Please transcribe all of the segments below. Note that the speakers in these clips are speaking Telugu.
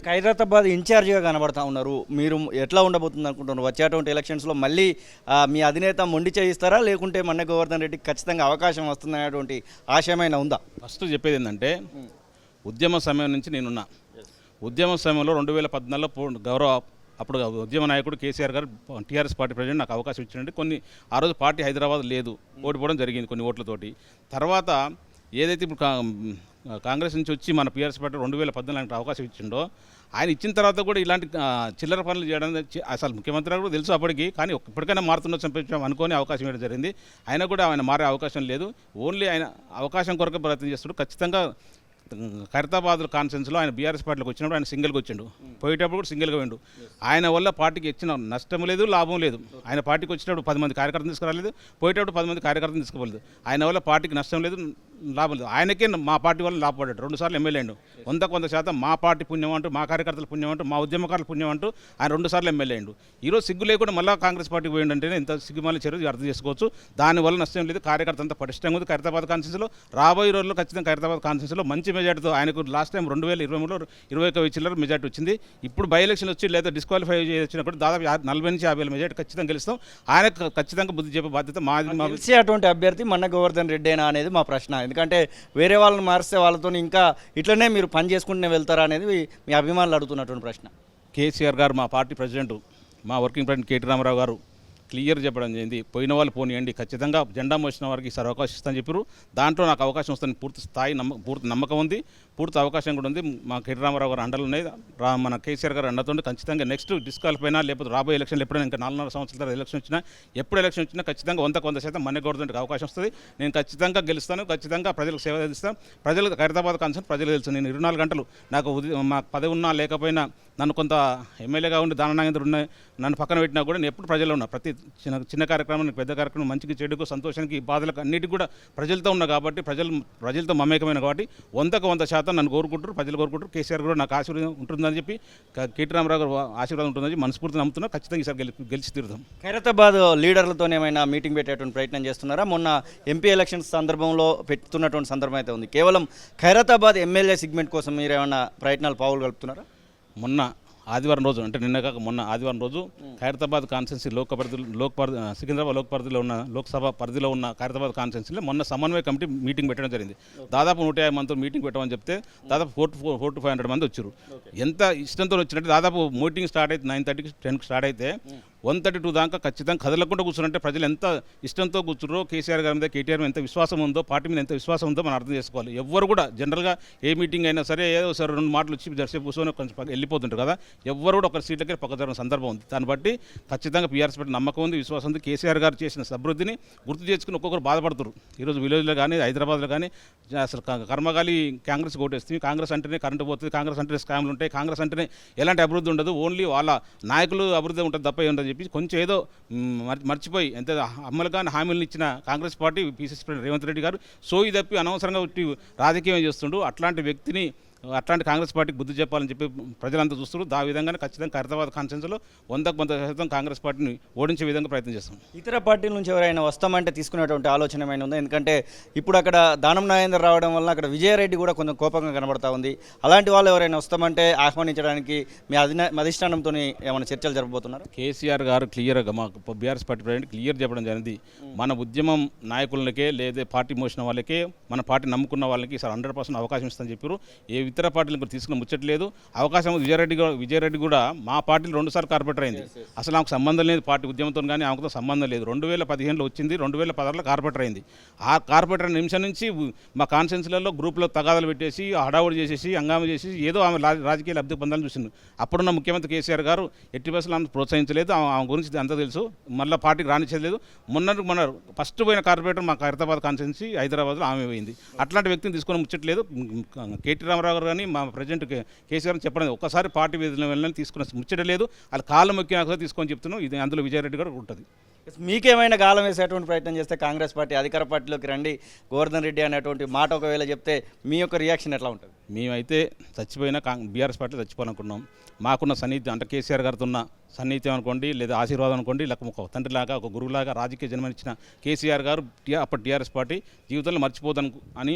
ఖైరతాబాద్ ఇన్ఛార్జిగా కనబడతా ఉన్నారు. మీరు ఎట్లా ఉండబోతుంది అనుకుంటున్నారు? వచ్చేటువంటి ఎలక్షన్స్లో మళ్ళీ మీ అధినేత మొండి చేయిస్తారా, లేకుంటే మన్నె గోవర్ధన్ రెడ్డికి ఖచ్చితంగా అవకాశం వస్తుందనేటువంటి ఆశయమైనా ఉందా? ఫస్ట్ చెప్పేది ఏంటంటే ఉద్యమ సమయం నుంచి నేనున్నా. ఉద్యమ సమయంలో 2014లో గౌరవ అప్పుడు ఉద్యమ నాయకుడు కేసీఆర్ గారు టీఆర్ఎస్ పార్టీ ప్రెసిడెంట్ నాకు అవకాశం ఇచ్చినట్టు ఆ రోజు పార్టీ హైదరాబాద్ లేదు, ఓడిపోవడం జరిగింది కొన్ని ఓట్లతోటి. తర్వాత ఏదైతే ఇప్పుడు కాంగ్రెస్ నుంచి వచ్చి మన టీఆర్ఎస్ పార్టీ 2014 అవకాశం ఇచ్చిండో, ఆయన ఇచ్చిన తర్వాత కూడా ఇలాంటి చిల్లర పనులు చేయడం అసలు ముఖ్యమంత్రి గారు కూడా తెలుసు అప్పటికి, కానీ ఇప్పటికైనా మారుతుండొచ్చు అనుకోని అవకాశం ఇవ్వడం జరిగింది. ఆయన కూడా ఆయన మారే అవకాశం లేదు. ఓన్లీ ఆయన అవకాశం కొరకు ప్రయత్నం చేస్తున్నాడు. ఖచ్చితంగా ఖైరతాబాద్ కాన్ఫరెన్స్లో ఆయన బీఆర్ఎస్ పార్టీలోకి వచ్చినప్పుడు ఆయన సింగిల్గా వచ్చిండు, పోయేటప్పుడు కూడా సింగిల్గా వెండు. ఆయన వల్ల పార్టీకి ఇచ్చిన నష్టం లేదు, లాభం లేదు. ఆయన పార్టీకి వచ్చినప్పుడు 10 మంది కార్యకర్తలు తీసుకురాలేదు, పోయేటప్పుడు 10 మంది కార్యకర్తలు తీసుకోలేదు. ఆయన వల్ల పార్టీకి నష్టం లేదు, లాభం లేదు. ఆయనకే మా పార్టీ వల్ల లాభపడ్డాడు. 2 సార్లు ఎమ్మెల్యే అండు. 100% మా పార్టీ పుణ్యం అంటూ, మా కార్యకర్తల పుణ్యం అంటూ, మా ఉద్యమకారుల పుణ్యం అంటూ ఆయన 2 సార్లు ఎమ్మెల్యే అండు. ఈరోజు సిగ్గు లేకుండా మళ్ళీ కాంగ్రెస్ పార్టీకి పోయిందంటేనే ఇంత సిగ్గుమాల చర్య అర్థం చేసుకోవచ్చు. దానివల్ల నష్టం లేదు. కార్యకర్త అంతా పటిష్టంగా ఉంది. ఖైరతాబాద్ కాన్ఫరెన్స్లో రాబోయే రోజుల్లో ఖచ్చితంగా ఖైరతాబాద్ కాన్ఫరెన్స్లో మంచి మెజార్టీతో, ఆయనకు లాస్ట్ టైం 2023లో 21 చిల్లర మెజార్టీ వచ్చింది. ఇప్పుడు బై ఎలక్షన్ వచ్చి లేదా డిస్క్వాలిఫై వచ్చినప్పుడు దాదాపు 40 నుంచి 50 మెజార్టీ ఖచ్చితంగా గెలుస్తాం. ఆయనకు ఖచ్చితంగా బుద్ధి చెప్పే బాధ్యత మాది. గెలిచే అటువంటి అభ్యర్థి మన్నె గోవర్ధన్ రెడ్డేనా అనేది మా ప్రశ్న. ఎందుకంటే వేరే వాళ్ళని మారిస్తే వాళ్ళతో ఇంకా ఇట్లనే మీరు పని చేసుకుంటూనే వెళ్తారా అనేది మీ అభిమానులు అడుగుతున్నటువంటి ప్రశ్న. కేసీఆర్ గారు, మా పార్టీ ప్రెసిడెంట్, మా వర్కింగ్ ప్రెసిడెంట్ కేటీ రామారావు గారు క్లియర్ చెప్పడం జరిగింది. పోయిన వాళ్ళు పోనీయండి, ఖచ్చితంగా జెండా మోసిన వారికి ఈసారి అవకాశం ఇస్తానని చెప్పారు. దాంట్లో నాకు అవకాశం వస్తుంది పూర్తి నమ్మకం ఉంది, పూర్తి అవకాశం కూడా ఉంది. మా కేటీ రామారావు గారు అండలు ఉన్నాయి, మన కేసీఆర్ గారు అండతో ఖచ్చితంగా నెక్స్ట్ డిస్క్వాలిఫై అయినా లేకపోతే రాబోయే ఎలక్షన్లు ఎప్పుడైనా ఇంకా 4.5 సంవత్సరాల తర్వాత ఎలక్షన్ వచ్చినా, ఎప్పుడు ఎలక్షన్ వచ్చినా ఖచ్చితంగా 100% మన్నె గవర్నమెంట్కి అవకాశం వస్తుంది. నేను ఖచ్చితంగా గెలుస్తాను, ఖచ్చితంగా ప్రజలకు సేవ చేస్తాను. ప్రజలకు ఖైరతాబాద్ కాన్సెప్ట్ ప్రజలు తెలుసు. నేను 24 గంటలు నాకు మా పదవి ఉన్నా లేకపోయినా, నన్ను కొంత ఎమ్మెల్యేగా ఉండి దాననాగేంద్ర ఉన్న నన్ను పక్కన పెట్టినా కూడా నేను ఎప్పుడు ప్రజల్లో ఉన్నా. ప్రతి చిన్న కార్యక్రమానికి, పెద్ద కార్యక్రమం, మంచికి, చెడుకు, సంతోషానికి, బాధలకు అన్నిటికీ కూడా ప్రజలతో ఉన్నా కాబట్టి, ప్రజలతో మమేకమైన కాబట్టి 100% నన్ను కోరుకుంటారు, ప్రజలు కోరుకుంటారు. కేసీఆర్ కూడా నాకు ఆశీర్వాదం ఉంటుందని చెప్పి, కేటీ రామారావు గారు ఆశీర్వాదం ఉంటుందని మనస్ఫూర్తి నమ్ముతున్నా. ఖచ్చితంగా ఈసారి గెలిచి తీరుదాం. ఖైరతాబాద్ లీడర్లతో ఏమైనా మీటింగ్ పెట్టేటువంటి ప్రయత్నం చేస్తున్నారా? మొన్న ఎంపీ ఎలక్షన్స్ సందర్భంలో పెట్టుతున్నటువంటి సందర్భం అయితే ఉంది. కేవలం ఖైరతాబాద్ ఎమ్మెల్యే సెగ్మెంట్ కోసం మీరు ఏమైనా ప్రయత్నాలు పావులు కలుపుతున్నారా? మొన్న ఆదివారం రోజు, అంటే నిన్న కాక మొన్న ఆదివారం రోజు ఖైరతాబాద్ కాన్స్టిట్యున్సీ సికింద్రాబాద్ లోక్సభ పరిధిలో ఉన్న ఖైరతాబాద్ కాన్స్టిట్యున్సీలో మొన్న సమన్వయ కమిటీ మీటింగ్ పెట్టడం జరిగింది. దాదాపు 150 మందితో మీటింగ్ పెట్టమని చెప్తే దాదాపు 400 to 500 మంది వచ్చారు. ఎంత ఇష్టంతో వచ్చినట్టు దాదాపు మీటింగ్ స్టార్ట్ అయితే 9:30కి 10కి స్టార్ట్ అయితే 1:32 దాకా ఖచ్చితంగా కదలకుండా కూర్చుంటే ప్రజలు ఎంత ఇష్టంతో కూర్చున్నారో, కేసీఆర్ గారి మీద, కేటీఆర్ మీద ఎంత విశ్వాసం ఉందో, పార్టీ మీద ఎంత విశ్వాసం ఉందో మనం అర్థం చేసుకోవాలి. ఎవ్వరు కూడా జనరల్గా ఏ మీటింగ్ అయినా సరే ఏదో సరే 2 మాటలు వచ్చి దర్శనం కూర్చొని కొంచెం వెళ్ళిపోతుంటారు కదా, ఎవ్వరు కూడా ఒక సీట్లకి పక్క జరిగిన సందర్భం ఉంది. దాన్ని బట్టి ఖచ్చితంగా పీఆర్ఎస్ పట్ల నమ్మకం ఉంది, విశ్వాసం ఉంది. కేసీఆర్ గారు చేసిన అభివృద్ధిని గుర్తు చేసుకుని ఒక్కొక్కరు బాధపడుతున్నారు. ఈరోజు విలేజ్లో కానీ, హైదరాబాద్లో కానీ అసలు కర్మగాలి కాంగ్రెస్ ఓటేస్తుంది. కాంగ్రెస్ అంటేనే కరెంటు పోతుంది, కాంగ్రెస్ అంటేనే స్కామ్లు ఉంటాయి, కాంగ్రెస్ అంటేనే ఎలాంటి అభివృద్ధి ఉండదు, ఓన్లీ వాళ్ళ నాయకులు అభివృద్ధి ఉంటుంది తప్ప ఉండదు చెప్పి కొంచెం ఏదో మర్చిపోయి ఎంత అమలు కానీ హామీలను ఇచ్చిన Congress party PCC president Revanth Reddy గారు సోయి తప్పి అనవసరంగా రాజకీయం చేస్తుండు. అట్లాంటి వ్యక్తిని, అట్లాంటి కాంగ్రెస్ పార్టీకి బుద్ధి చెప్పాలని చెప్పి ప్రజలంతా చూస్తారు. ఆ విధంగానే ఖచ్చితంగా ఖైరతాబాద్ కాన్ఫరెన్స్లో 100% కాంగ్రెస్ పార్టీని ఓడించే విధంగా ప్రయత్నం చేస్తాం. ఇతర పార్టీల నుంచి ఎవరైనా వస్తామంటే తీసుకునేటువంటి ఆలోచన ఏమైనా ఉందా? ఎందుకంటే ఇప్పుడు అక్కడ దానం నాగేందర్ రావడం వల్ల అక్కడ విజయారెడ్డి కూడా కొంచెం కోపంగా కనబడతా ఉంది. అలాంటి వాళ్ళు ఎవరైనా వస్తామంటే ఆహ్వానించడానికి మీ అధిష్టానంతో ఏమైనా చర్చలు జరగబోతున్నారు? కేసీఆర్ గారు క్లియర్గా మా బీఆర్ఎస్ పార్టీ ప్రెసిడెంట్ క్లియర్ చెప్పడం జరిగింది. మన ఉద్యమం నాయకులకే లేదా పార్టీ మోసిన వాళ్ళకే, మన పార్టీ నమ్ముకున్న వాళ్ళకి 100% అవకాశం ఇస్తామని చెప్పారు. ఏ ఇతర పార్టీలకు తీసుకున్న ముచ్చట్లేదు. అవకాశం విజయారెడ్డి కూడా మా పార్టీలో 2 సార్లు కార్పొరేటర్ అయింది. అసలు ఆమెకు సంబంధం లేదు, పార్టీ ఉద్యమంతో కానీ ఆమెతో సంబంధం లేదు. 2015లో వచ్చింది, 2016లో కార్పొరేటర్ అయింది. ఆ కార్పొరేటర్ నిమిషం నుంచి మా కాన్స్టిట్యున్సీలలో గ్రూప్లో తగాదాలు పెట్టేసి, హడావుడి చేసేసి, హంగామా చేసి ఏదో ఆమె రాజకీయ లబ్ధి పొందాలని చూసింది. అప్పుడున్న ముఖ్యమంత్రి కేసీఆర్ గారు ఎట్టి బస్సులు ఆమె ప్రోత్సహించలేదు. ఆమె గురించి అంతా తెలుసు. మళ్ళీ పార్టీకి రానిచ్చలేదు. మొన్న ఫస్ట్ పోయిన కార్పొరేటర్ మా ఖైరతాబాద్ కాన్స్టిట్యున్సీ హైదరాబాద్లో ఆమె పోయింది. అట్లాంటి వ్యక్తిని తీసుకొని ముచ్చట్లేదు. కేటీ రామారావు గారు కానీ మా ప్రెసిడెంట్ కేసీఆర్ చెప్పడం ఒక్కసారి పార్టీ వెళ్ళని తీసుకున్న ముచ్చటలేదు. వాళ్ళు కాళ్ళ మొక్కినాక తీసుకొని చెప్తున్నాం. ఇది అందులో విజయారెడ్డి కూడా ఉంటుంది. మీకేమైనా గాలం వేసేటువంటి ప్రయత్నం చేస్తే కాంగ్రెస్ పార్టీ అధికార పార్టీలోకి రండి గోవర్ధన్ రెడ్డి అనేటువంటి మాట ఒకవేళ చెప్తే మీ యొక్క రియాక్షన్ ఎట్లా ఉంటుంది? మేమైతే చచ్చిపోయినా బీఆర్ఎస్ పార్టీ చచ్చిపోవాలనుకున్నాం. మాకున్న సన్నిహిత్యం అంటే కేసీఆర్ గారితో ఉన్న సన్నిహిత్యం అనుకోండి, లేదా ఆశీర్వాదం అనుకోండి, లేక ఒక తండ్రిలాగా ఒక గురువులాగా రాజకీయ జన్మనిచ్చిన కేసీఆర్ గారు అప్పటి టీఆర్ఎస్ పార్టీ జీవితంలో మర్చిపోదని అని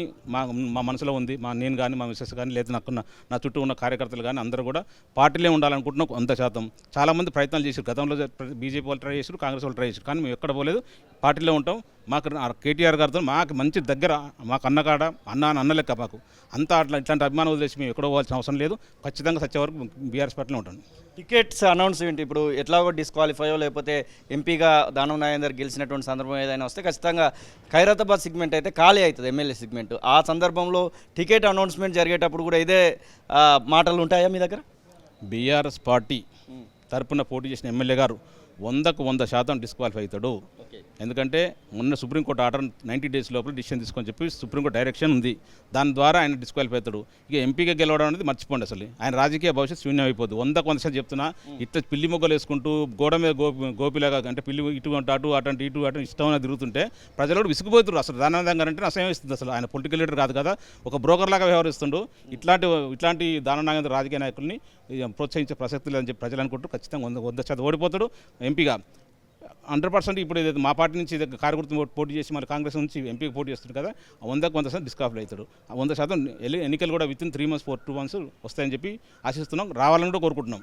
మా మనసులో ఉంది. నేను కానీ మా మిస్సెస్ కానీ లేదా నా చుట్టూ ఉన్న కార్యకర్తలు కానీ అందరూ కూడా పార్టీలే ఉండాలనుకుంటున్నాం 100%. చాలామంది ప్రయత్నాలు చేశారు, గతంలో బీజేపీ వాళ్ళు ట్రై చేశారు, కాంగ్రెస్ వాళ్ళు ట్రై చేశారు, కానీ మేము ఎక్కడ పోలేదు, పార్టీలో ఉంటాం. మాకు కేటీఆర్ గారితో మాకు మంచి దగ్గర, మాకు అన్నకాడ అన్న లెక్క మాకు అంతా ఇట్లాంటి అభిమానం వదిలేసి మేము ఎక్కడో పోవాల్సిన అవసరం లేదు. ఖచ్చితంగా సచ్చే వరకు బీఆర్ఎస్ పార్టీలో ఉంటాను. టికెట్స్ అనౌన్స్ ఏంటి ఇప్పుడు ఎట్లాగో డిస్క్వాలిఫైయో లేకపోతే ఎంపీగా దానం నాగేందర్ గెలిచినటువంటి సందర్భం ఏదైనా వస్తే ఖచ్చితంగా ఖైరతాబాద్ సెగ్మెంట్ అయితే ఖాళీ అవుతుంది, ఎమ్మెల్యే సెగ్మెంట్. ఆ సందర్భంలో టికెట్ అనౌన్స్మెంట్ జరిగేటప్పుడు కూడా ఇదే మాటలు ఉంటాయా మీ దగ్గర? బీఆర్ఎస్ పార్టీ తరపున పోటీ చేసిన ఎమ్మెల్యే గారు 100% డిస్క్వాలిఫై అవుతాడు. ఎందుకంటే మొన్న సుప్రీంకోర్టు ఆర్డర్ 90 days లోపల డిసిషన్ తీసుకొని చెప్పి సుప్రీంకోర్టు డైరెక్షన్ ఉంది, దాని ద్వారా ఆయన డిస్క్వాలిఫై అవుతాడు. ఇక ఎంపీగా గెలవడం అనేది మర్చిపోండి, అసలు ఆయన రాజకీయ భవిష్యత్తు శూన్యం అయిపోతుంది. 100% చెప్తున్నా, ఇట్లా పిల్లి మొగ్గలు వేసుకుంటూ గోడ మీద గోపిలాగా అంటే పిల్లి ఇటు అటు ఇష్టం తిరుగుతుంటే ప్రజలు కూడా విసిగిపోతున్నారు. అసలు దానందంగా అంటే అసహ్యం ఇస్తుంది. అసలు ఆయన పొలిటికల్ లీడర్ కాదు కదా, ఒక బ్రోకర్ లాగా వ్యవహరిస్తుండు. ఇట్లాంటి దానం నాగేంద్ర రాజకీయ నాయకుల్ని ప్రోత్సహించే ప్రసక్తి లేదని చెప్పి ప్రజలు అనుకుంటూ ఖచ్చితంగా 100% ఓడిపోతాడు ఎంపీగా 100%. ఇప్పుడు ఏదైతే మా పార్టీ నుంచి కార్యకర్త పోటీ చేసి మరి కాంగ్రెస్ నుంచి ఎంపీకి పోటీ చేస్తుంది కదా, 100% డిస్క్వాలిఫై అవుతాడు. 100% ఎన్నికలు కూడా విత్ ఇన్ 3 months 2 months వస్తాయని చెప్పి ఆశిస్తున్నాం, రావాలని కూడా కోరుకుంటున్నాం.